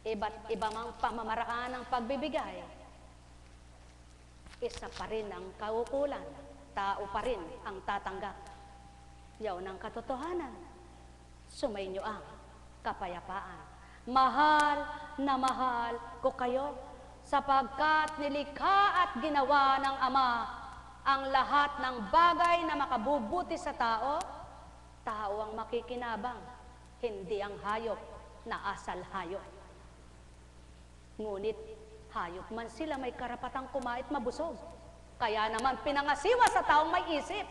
Iba't iba mang pamamaraan ng pagbibigay, isa pa rin ang kaukulan, tao pa rin ang tatanggap. Yaw ng katotohanan, sumayin niyo ang kapayapaan. Mahal na mahal ko kayo, sapagkat nilikha at ginawa ng Ama ang lahat ng bagay na makabubuti sa tao. Tao ang makikinabang, hindi ang hayop na asal hayop. Ngunit hayop man sila, may karapatang kumait mabusog. Kaya naman pinangasiwa sa taong may isip.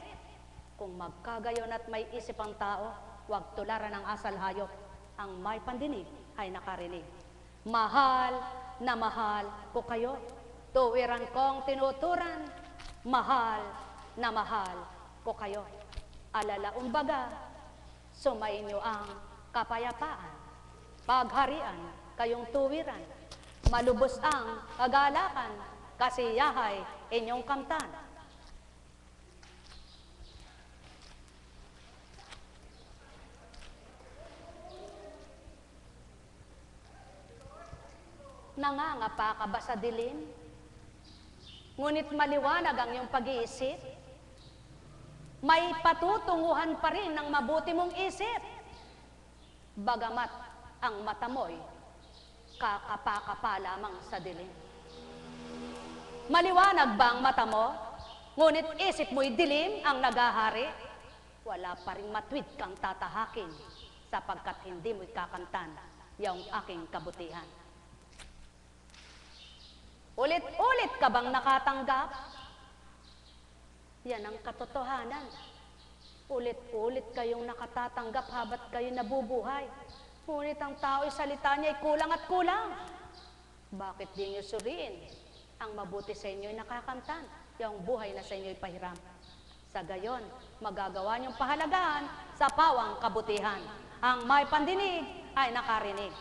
Kung magkagayon at may isip ang tao, huwag tularan ng asal hayop. Ang may pandinig ay nakarinig. Mahal na mahal ko kayo, tuwiran kong tinuturan, mahal na mahal ko kayo. Alalaumbaga, sumayin niyo ang kapayapaan, pagharian kayong tuwiran, malubos ang kagalakan, kasiyahay inyong kamtan. Nangangapa ka ba sa dilim? Ngunit maliwanag ang iyong pag-iisip? May patutunguhan pa rin ng mabuti mong isip. Bagamat ang mata mo'y kakapa-kapa lamang sa dilim. Maliwanag ba ang mata mo? Ngunit isip mo'y dilim ang nagahari? Wala pa rin matwid kang tatahakin, sapagkat hindi mo'y kakamtan yung aking kabutihan. Ulit-ulit ka bang nakatanggap? Yan ang katotohanan. Ulit-ulit kayong nakatatanggap habat kayo nabubuhay. Ngunit ang tao'y salita niya'y kulang at kulang. Bakit di niyo suriin? Ang mabuti sa inyo'y nakakamtan, yung buhay na sa inyo'y pahiram. Sa gayon, magagawa niyong pahalagahan sa pawang kabutihan. Ang may pandinig ay nakarinig.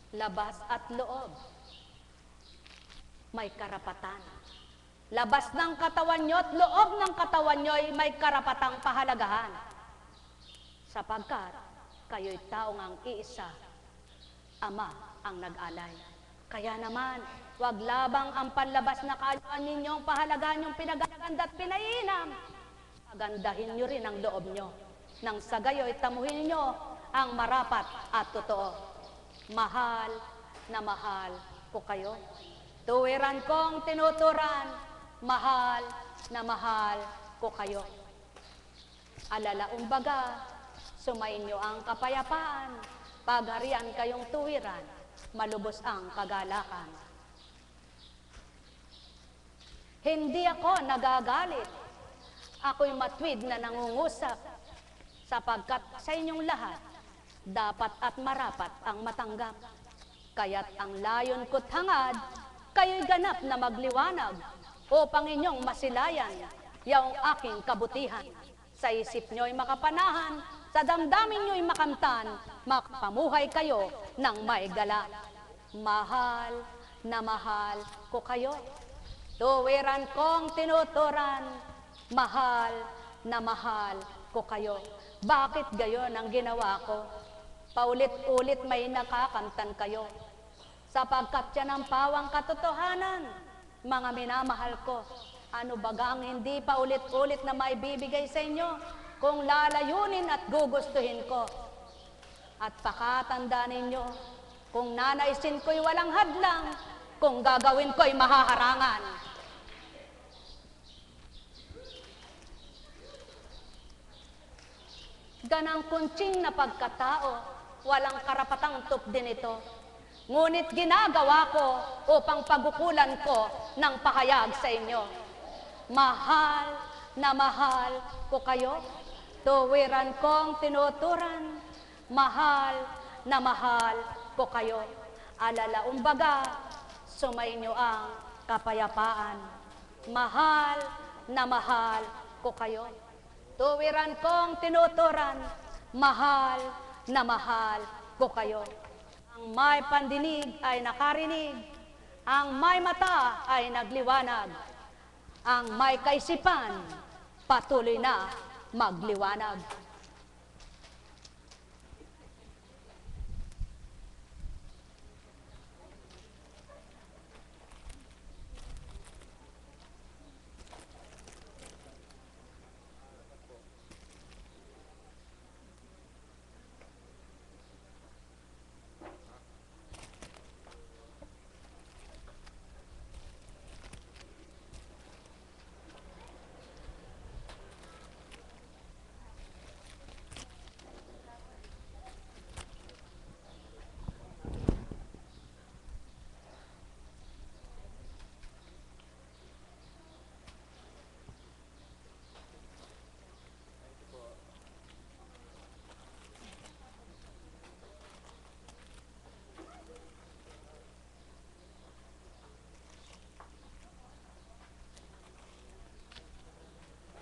Labas at loob, may karapatan Labas ng katawan nyo at loob ng katawan nyo ay may karapatang pahalagahan. Sapagkat kayo'y taong ang iisa, Ama ang nag-alay. Kaya naman, wag labang ang panlabas na kaanyuan ninyong pahalagahan yung pinagaganda at pinaiinam. Pagandahin nyo rin ang loob nyo. Nang sa gayo'y tamuhin nyo ang marapat at totoo. Mahal na mahal ko kayo. Tuwiran kong tinuturan, mahal na mahal ko kayo. Alalaumbaga, sumayin nyo ang kapayapaan, pagharian kayong tuwiran, malubos ang kagalakan. Hindi ako nagagalit, ako'y matwid na nangungusap, sapagkat sa inyong lahat, dapat at marapat ang matanggap. Kaya't ang layon ko't hangad, kayo'y ganap na magliwanag, upang inyong masilayan, yaong aking kabutihan. Sa isip nyo'y makapanahan, sa damdamin nyo'y makamtan, makapamuhay kayo ng may gala. Mahal na mahal ko kayo. Tuwiran kong tinuturan, mahal na mahal ko kayo. Bakit gayon ang ginawa ko? Paulit-ulit may nakakamtan kayo. Sapagkat yan ang pawang katotohanan, mga minamahal ko. Ano bagang hindi paulit-ulit na maibibigay sa inyo kung lalayunin at gugustuhin ko? At pakatandaan ninyo, kung nanaisin ko'y walang hadlang, kung gagawin ko'y mahaharangan. Ganang kuntsing na pagkatao, walang karapatang tupdin ito. Ngunit ginagawa ko upang pagukulan ko ng pahayag sa inyo. Mahal na mahal ko kayo. Tuwiran kong tinuturan, mahal na mahal ko kayo. Alalaumbaga, sumayin nyo ang kapayapaan. Mahal na mahal ko kayo. Tuwiran kong tinuturan, mahal na mahal ko kayo. Ang may pandinig ay nakarinig, ang may mata ay nagliwanag, ang may kaisipan patuloy na magliwanag.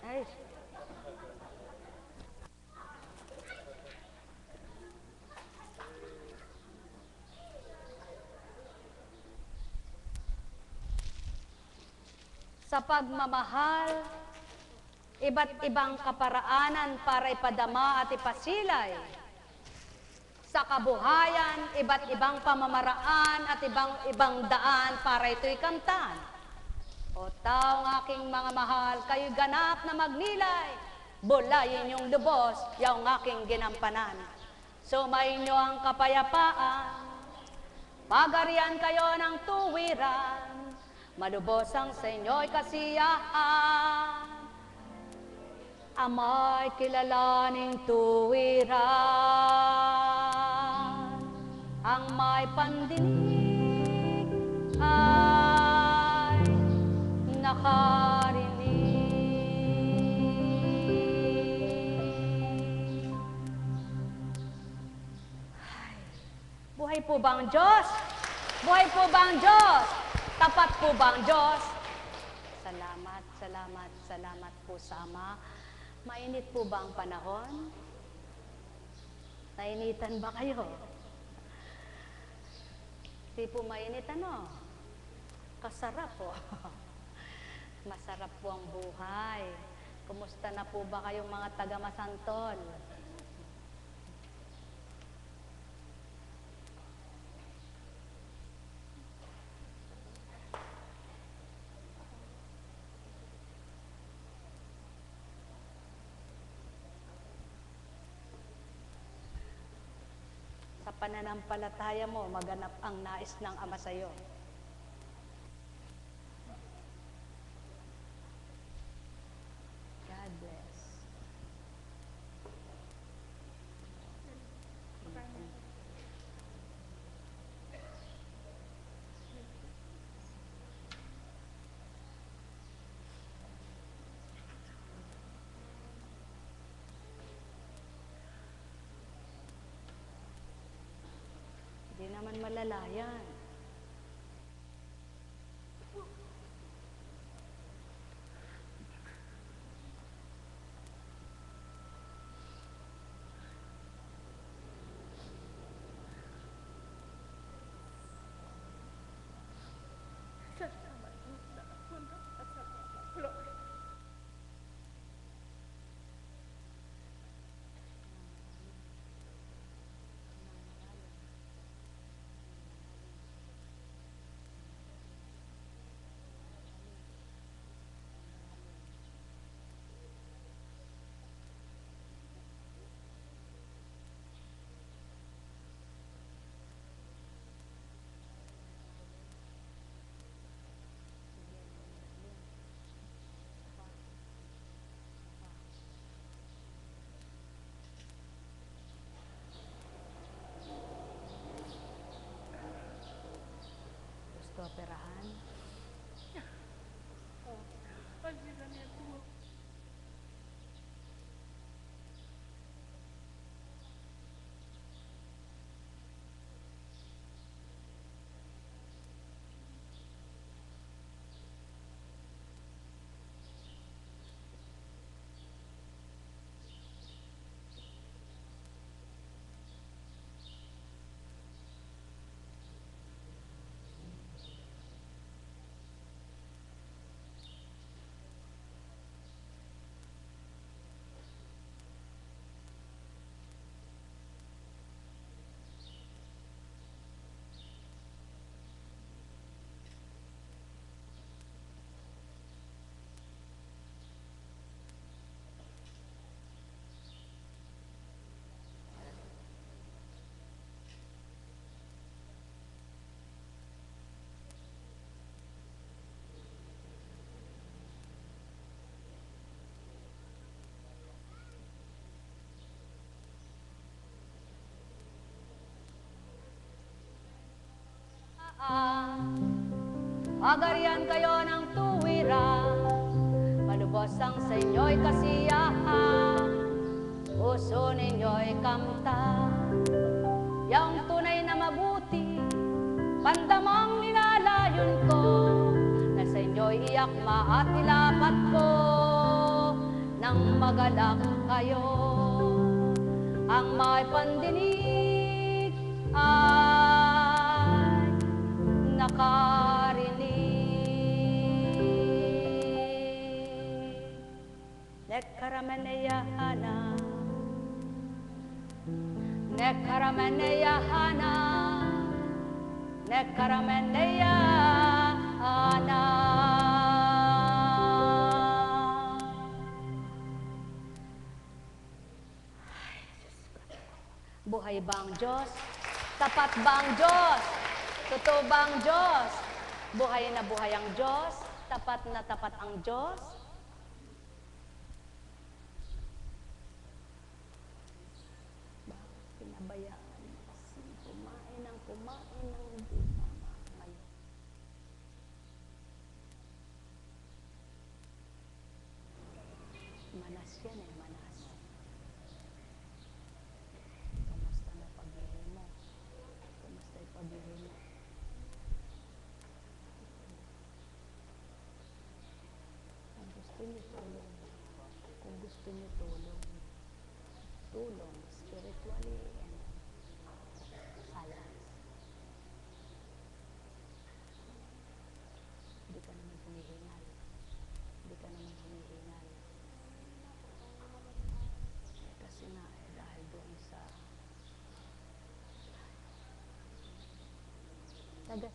Ay. Sa pagmamahal, iba't ibang kaparaanan para ipadama at ipasilay. Sa kabuhayan, iba't ibang pamamaraan at ibang daan para ito'y kamtan. O taong aking mga mahal, kayo'y ganap na magnilay, bulayin yung lubos, yung aking ginampanan. Sumayin nyo ang kapayapaan, pagarian kayo ng tuwiran, malubos ang sa inyo'y kasiyahan. Ama'y kilalaning tuwiran, ang may pandinig ay nakarinig. Buhay po ba ang Diyos? Buhay po ba ang Diyos? Tapat po ba ang Diyos? Salamat, salamat, salamat po sa Ama. Mainit po ba ang panahon? Nainitan ba kayo? Di po mainit ano? Kasarap po. Masarap po ang buhay. Kumusta na po ba kayong mga taga-Masantol? Sa pananampalataya mo, maganap ang nais ng Ama sa iyo. God bless. Hindi naman malala yan. Gusto operahan? Agarian kayo ng tuwiran, malubos ang sa inyo'y kasiyahan, puso ninyo'y kamta. Yang tunay na mabuti, pandamang nilalayon ko, na sa inyo'y iyakma at ilapat ko, nang magalak kayo. Ang may pandinig ay nakarinig. Nekaramaneyahana, Nekaramaneyahana, Nekaramaneyahana. Buhay ba ang Diyos? Tapat ba ang Diyos? Totoo ba ang Diyos? Buhay na buhay ang Diyos? Tapat na tapat ang Diyos? Bakit pinabayaan? Kumain ng hindi tama ngayon. Manas yan eh, manas. Kamusta na pag-ihi mo? Kamusta yung pag-ihi mo? Kung gusto niyo tulong, kung gusto niyo tulong, tulong spiritually and silence. Hindi ka naman humihingal. Agad.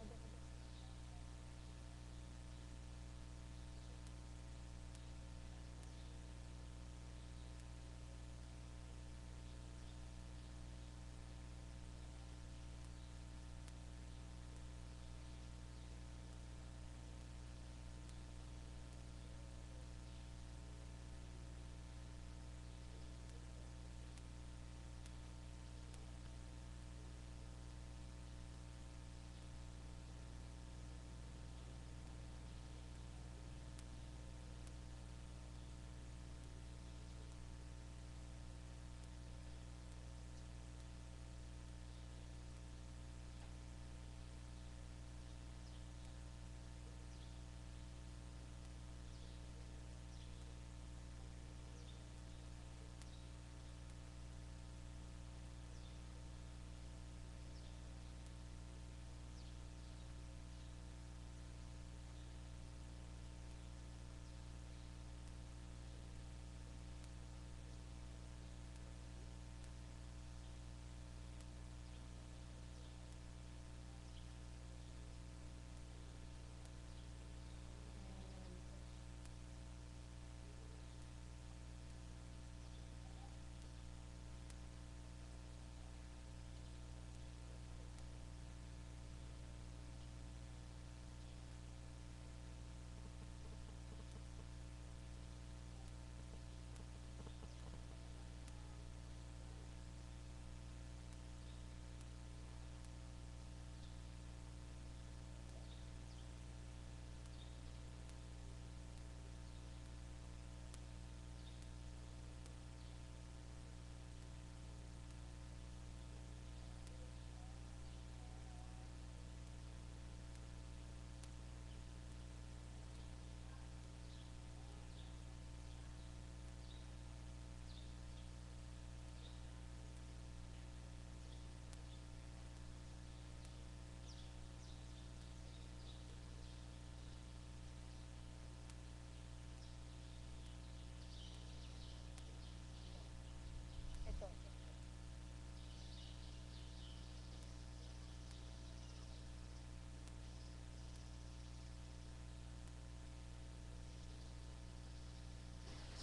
Ito.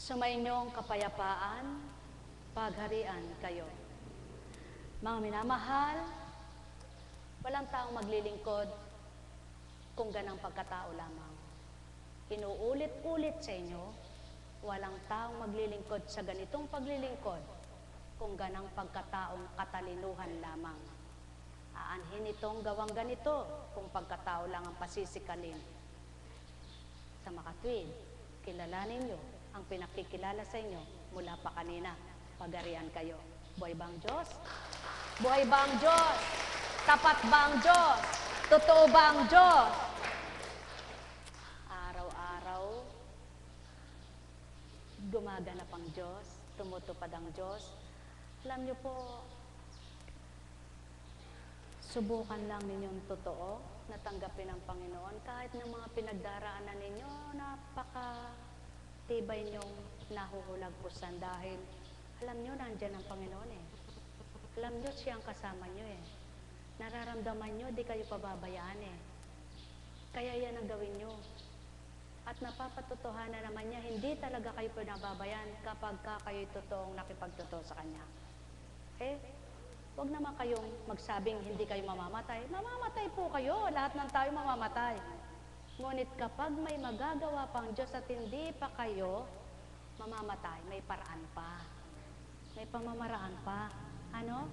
Sumainyong kapayapaan, pagharian kayo. Mga minamahal, walang taong maglilingkod kung ganang pagkatao lamang. Inuulit-ulit sa inyo, walang taong maglilingkod sa ganitong paglilingkod kung ganang pagkataong katalinuhan lamang. Aanhin itong gawang ganito kung pagkatao lang ang pasisikalin. Sa makatwid, kilalanin nyo ang pinakikilala sa inyo mula pa kanina. Pagharian kayo. Buhay ba ang Diyos? Buhay ba ang Diyos? Tapat ba ang Diyos? Totoo ba ang Diyos? Araw-araw, gumaganap ang Diyos, tumutupad ang Diyos. Alam niyo po, subukan lang ninyong totoo na tanggapin ang Panginoon kahit ng mga pinagdaraanan ninyo, napaka-tibay niyong nahuhulagpusan dahil alam niyo nandyan ang Panginoon eh. Alam niyo siya ang kasama niyo eh. Nararamdaman niyo, di kayo pababayaan eh. Kaya yan ang gawin niyo. At napapatotohanan naman niya, hindi talaga kayo pinababayan kapag kayo'y totoong nakipagtotoo sa Kanya. Eh, huwag naman kayong magsabing hindi kayo mamamatay. Mamamatay po kayo, lahat ng tayo mamamatay. Ngunit kapag may magagawa pang Diyos at hindi pa kayo mamamatay, may paraan pa. May pamamaraan pa. Ano?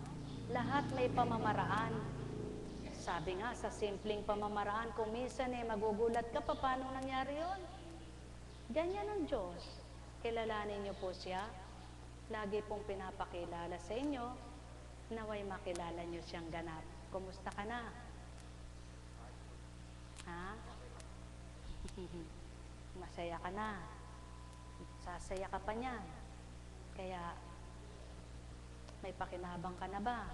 Lahat may pamamaraan. Sabi nga, sa simpleng pamamaraan, kung minsan magugulat ka pa, paano nangyari yun? Ganyan ang Diyos. Kilalanin niyo po siya. Lagi pong pinapakilala sa inyo, naway makilala niyo siyang ganap. Kumusta ka na? Ha? Masaya ka na. Sasaya ka pa niyan. Kaya, may pakinabang ka na ba?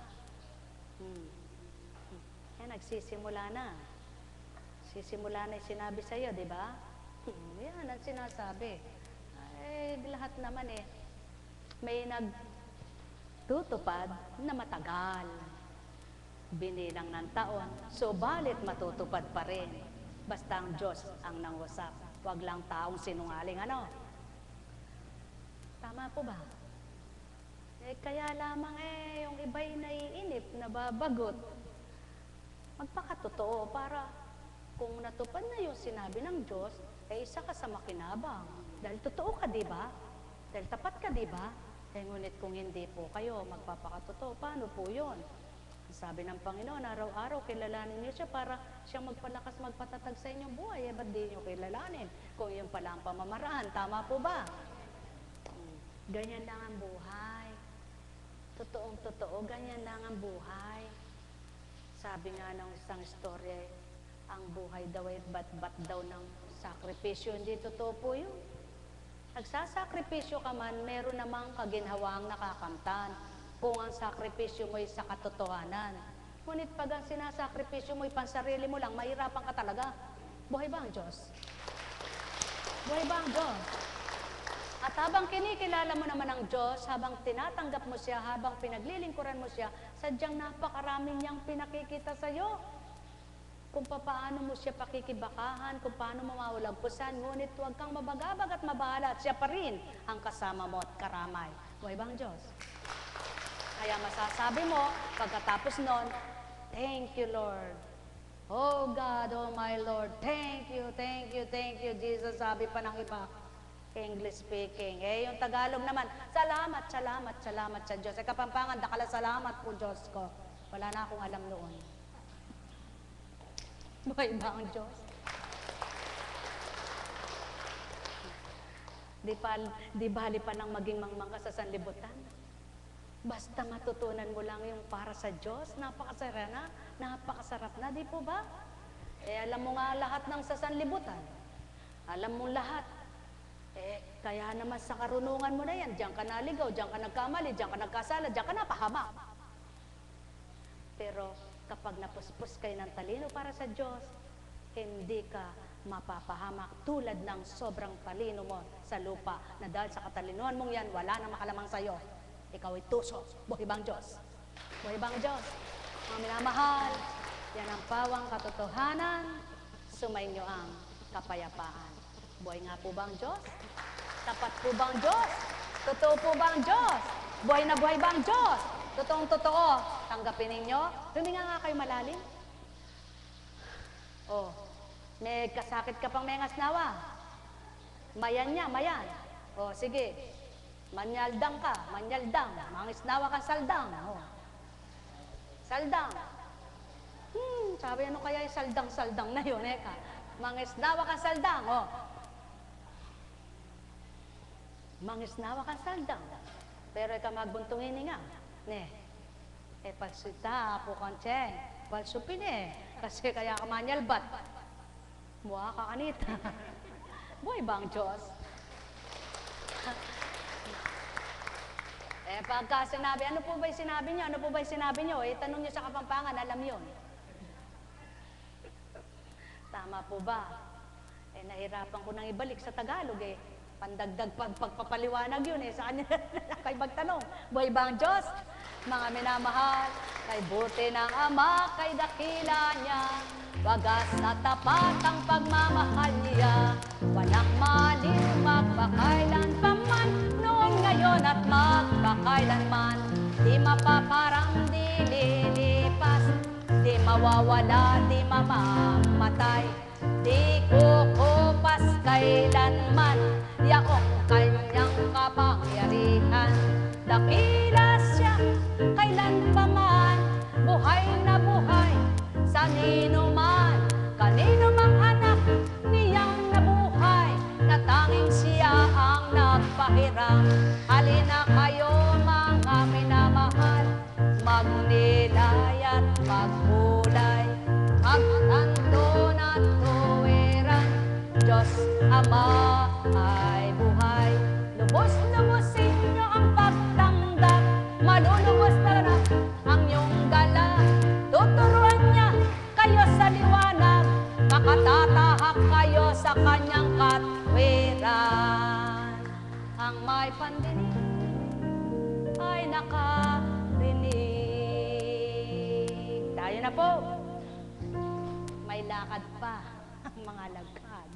Yan, nagsisimula na. Sisimula na yung sinabi sa'yo, di ba? Yan ang sinasabi. Ay, lahat naman may nagtutupad na matagal. binilang ng taon, subalit matutupad pa rin. Basta ang Diyos ang nangusap, wag lang taong sinungaling, ano? Tama po ba? Kaya lamang yung iba'y naiinip, nababagot. Magpakatotoo para kung natupad na yung sinabi ng Diyos, isa ka sa makinabang. Dahil totoo ka, di ba? Dahil tapat ka, di ba? Ngunit kung hindi po kayo magpapakatotoo, paano po yun? Sabi ng Panginoon, araw-araw kilalanin niyo siya para siyang magpalakas, magpatatag sa inyong buhay. Ba't di niyo kilalanin? Kung yun pala ang pamamaraan, tama po ba? Ganyan lang ang buhay. Totoong-totoo, ganyan lang ang buhay. Sabi nga ng isang storya, ang buhay daw ay bat-bat daw ng sakripisyo. Hindi totoo po yun. Nagsasakripisyo ka man, meron namang kaginhawaang nakakamtan kung ang sakripisyo mo ay sa katotohanan. Ngunit pag ang sinasakripisyo mo ay pansarili mo lang, mahirapan ka talaga. Buhay ba ang Diyos? Buhay ba ang Diyos? At habang kinikilala mo naman ang Diyos, habang tinatanggap mo siya, habang pinaglilingkuran mo siya, sadyang napakaraming niyang pinakikita sa iyo. Kung paano mo siya pakikibakahan, kung paano mo mawalagpusan, ngunit huwag kang mabagabag at mabahala at siya pa rin ang kasama mo at karamay. Buhay ba ang Diyos? Kaya masasabi mo, pagkatapos nun, thank you, Lord. Oh God, oh my Lord, thank you, thank you, thank you, Jesus. Sabi pa ng iba, English speaking. Yung Tagalog naman, salamat, salamat, salamat sa Diyos. Kapampangan, dakala salamat po Diyos ko. Wala na akong alam noon. Buhay ba ang Diyos? Di bali pa nang maging mangmangka sa sanlibutan. Basta matutunan mo lang yung para sa Diyos, napakasarap na, di po ba? Alam mo nga lahat ng sa sanlibutan. Alam mo lahat. Kaya naman sa karunungan mo na yan, diyan ka naligaw, diyan ka nagkamali, diyan ka nagkasala, diyan ka napahamak. Pero kapag napuspos kayo ng talino para sa Diyos, hindi ka mapapahamak tulad ng sobrang talino mo sa lupa na dahil sa katalinuhan mong yan, wala nang makalamang sa'yo. Ikaw ay tuso. Buhay bang Diyos? Buhay bang Diyos? Mga minamahal, yan ang pawang katotohanan, sumainyo ang kapayapaan. Buhay nga po bang Diyos? Tapat po bang Diyos? Totoo po bang Diyos? Buhay na buhay bang Diyos? Totoong totoo. Tanggapin ninyo. Huminga nga kayo malalim. May kasakit ka pang mengasnawa. Mayan niya, mayan. Sige. Manyaldang ka, manyaldang. Mangisnawa ka saldang. Saldang. Sabi ano kaya yung saldang-saldang na yun, Mangisnawa ka saldang, Mangisnawa ka saldang. Pero ikaw magbuntungin nga. Pagsita po kancheng. Palsupin Kasi kaya ka manyalbat. Mukha ka kanita. Buhay ba ang Diyos? Pagka sinabi, ano po ba yung sinabi niyo? Ano po ba yung sinabi niyo? Tanong niyo sa Kapampangan, alam yun. Tama po ba? Nahirapan ko nang ibalik sa Tagalog Pandagdag pagpapaliwanag yun Sa kanya kay magtanong, buhay ba ang Diyos? Mga minamahal, kay buti ng Ama, kay dakila niya, wagas na tapat ang pagmamahal niya. Walang maliw, magpakailan pa man, noon, ngayon at magpakailanman. Di mapaparang, di lilipas, di mawawala, di mamamatay, di kukupas kailanman, yaong kanyang kapangyarihan. Dakila siya, kailan pa man, buhay na buhay, sa ninuman, kanino mang anak, niyang nabuhay, na tanging siya ang nagpahiram. Halina kayo mga minamahal, magnilay at magbulay, magtanto na tuwiran, Diyos Ama ay buhay. Lubos-lubosin niyo ang pagtanggap, malulubos na ang iyong gala. Tuturuan niya kayo sa liwanag, makatatahak kayo sa kanyang katwiran. Ang may pandinig ay nakarinig. Tayo Ayan na po. May lakad pa ang mga lagkad.